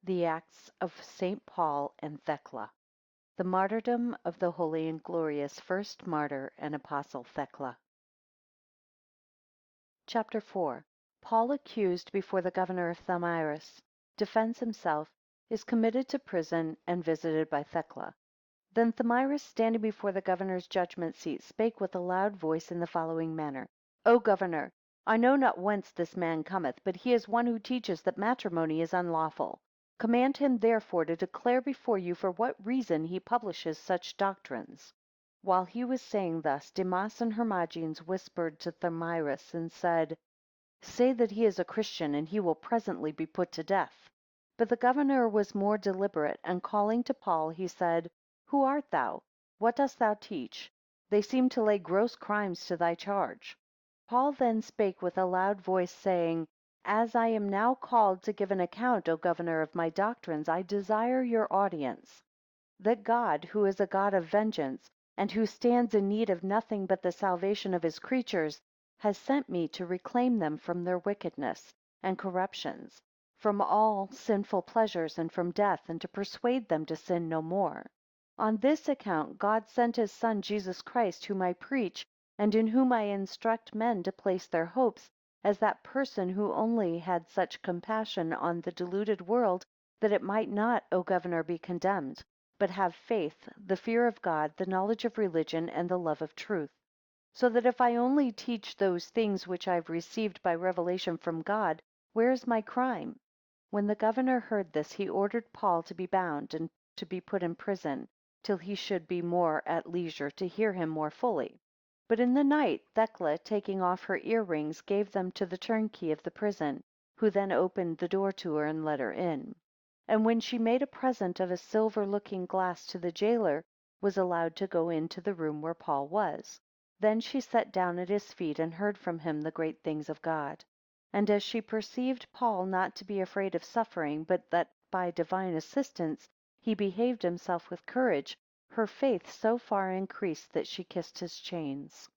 The Acts of St. Paul and Thecla. The martyrdom of the holy and glorious first martyr and apostle Thecla. Chapter 4. Paul accused before the governor of Thamyris. Defends himself. Is committed to prison and visited by Thecla. Then Thamyris, standing before the governor's judgment seat, spake with a loud voice in the following manner: O governor, I know not whence this man cometh, but he is one who teaches that matrimony is unlawful. Command him therefore to declare before you for what reason he publishes such doctrines. While he was saying thus, Demas and Hermogenes whispered to Thamyris and said, Say that he is a Christian, and he will presently be put to death. But the governor was more deliberate, and calling to Paul, he said, Who art thou? What dost thou teach? They seem to lay gross crimes to thy charge. Paul then spake with a loud voice, saying, As I am now called to give an account, O governor, of my doctrines, I desire your audience. That God, who is a God of vengeance, and who stands in need of nothing but the salvation of his creatures, has sent me to reclaim them from their wickedness and corruptions, from all sinful pleasures, and from death, and to persuade them to sin no more. On this account God sent his Son Jesus Christ, whom I preach, and in whom I instruct men to place their hopes, as that person who only had such compassion on the deluded world, that it might not, O governor, be condemned, but have faith, the fear of God, the knowledge of religion, and the love of truth. So that if I only teach those things which I have received by revelation from God, where is my crime? When the governor heard this, he ordered Paul to be bound, and to be put in prison, till he should be more at leisure to hear him more fully. But in the night, Thecla, taking off her earrings, gave them to the turnkey of the prison, who then opened the door to her and let her in. And when she made a present of a silver looking glass to the jailer, was allowed to go into the room where Paul was. Then she sat down at his feet, and heard from him the great things of God. And as she perceived Paul not to be afraid of suffering, but that by divine assistance he behaved himself with courage, her faith so far increased that she kissed his chains.